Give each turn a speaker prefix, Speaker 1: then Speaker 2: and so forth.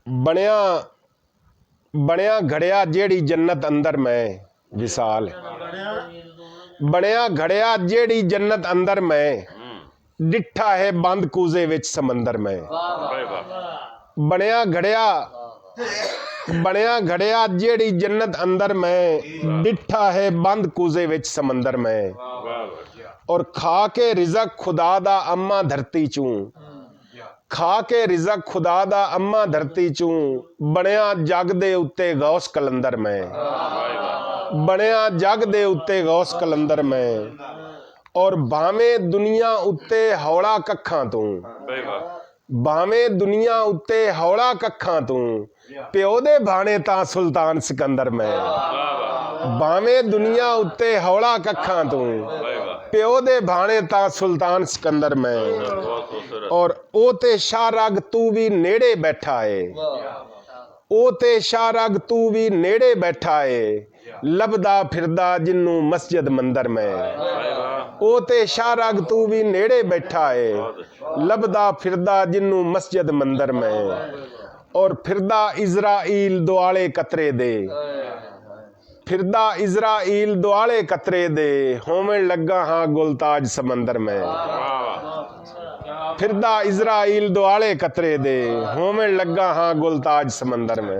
Speaker 1: ਬਣਿਆ ਬਣਿਆ ਘੜਿਆ ਜਿਹੜੀ ਜੰਨਤ ਅੰਦਰ ਮੈਂ ਵਿਸਾਲ ਬਣਿਆ ਘੜਿਆ ਜਿਹੜੀ ਜੰਨਤ ਅੰਦਰ ਮੈਂ ਡਿੱਠਾ ਹੈ ਬੰਦ ਕੂਜ਼ੇ ਵਿੱਚ ਸਮੁੰਦਰ ਮੈਂ ਬਣਿਆ ਘੜਿਆ ਜਿਹੜੀ ਜੰਨਤ ਅੰਦਰ ਮੈਂ ਡਿੱਠਾ ਹੈ ਬੰਦ ਕੂਜ਼ੇ ਵਿੱਚ ਸਮੁੰਦਰ ਮੈਂ ਔਰ ਖਾ ਕੇ ਰਿਜ਼ਕ ਖੁਦਾ ਦਾ ਅੰਮਾ ਧਰਤੀ ਚੋਂ ਖਾ ਕੇ ਰਿਜ਼ਕ ਖੁਦਾ ਦਾ ਅੰਮਾ ਧਰਤੀ ਚੋਂ ਬਣਿਆ ਜਗ ਦੇ ਉੱਤੇ ਗੌਸ ਕਲੰਦਰ ਮੈਂ ਬਣਿਆ ਜਗ ਦੇ ਉੱਤੇ ਗੌਸ ਕਲੰਦਰ ਮੈਂ ਔਰ ਭਾਵੇਂ ਦੁਨੀਆ ਉੱਤੇ ਹੌਲਾ ਕੱਖਾਂ ਤੋਂ ਭਾਵੇਂ ਦੁਨੀਆ ਉੱਤੇ ਹੌਲਾ ਕੱਖਾਂ ਤੋਂ ਪਿਓ ਦੇ ਬਾਣੇ ਤਾਂ ਸੁਲਤਾਨ ਸਿਕੰਦਰ ਮੈਂ ਭਾਵੇਂ ਦੁਨੀਆ ਉੱਤੇ ਹੌਲਾ ਕੱਖਾਂ ਤੋਂ ਪਿਓ ਦੇ ਬਾਣੇ ਤਾਂ ਸੁਲਤਾਨ ਸਿਕੰਦਰ ਮੈਂ ਔਰ ਉਹ ਤੇ ਸ਼ਾਹ ਰਗ ਤੂੰ ਵੀ ਨੇੜੇ ਬੈਠਾ ਏ ਉਹ ਤੇ ਸ਼ਾਹ ਰਗ ਤੂੰ ਵੀ ਨੇੜੇ ਬੈਠਾ ਏ ਲੱਭਦਾ ਫਿਰਦਾ ਜਿੰਨੂੰ ਮਸਜਿਦ ਮੰਦਰ ਮੈਂ ਉਹ ਤੇ ਸ਼ਾਹ ਰਗ ਤੂੰ ਵੀ ਨੇੜੇ ਬੈਠਾ ਏ ਲੱਭਦਾ ਫਿਰਦਾ ਜਿੰਨੂੰ ਮਸਜਿਦ ਮੰਦਰ ਮੈਂ ਔਰ ਫਿਰਦਾ ਇਜ਼ਰਾਈਲ ਦੁਆਲੇ ਕਤਰੇ ਦੇ ਫਿਰਦਾ ਇਜ਼ਰਾਈਲ ਦੁਆਲੇ ਕਤਰੇ ਦੇ ਹੋਵਣ ਲੱਗਾ ਹਾਂ ਗੁਲਤਾਜ ਸਮੰਦਰ ਮੈਂ ਫਿਰਦਾ ਇਜ਼ਰਾਈਲ ਦੁਆਲੇ ਕਤਰੇ ਦੇ ਹੋਵਣ ਲੱਗਾ ਹਾਂ ਗੁਲਤਾਜ ਸਮੰਦਰ ਮੈਂ।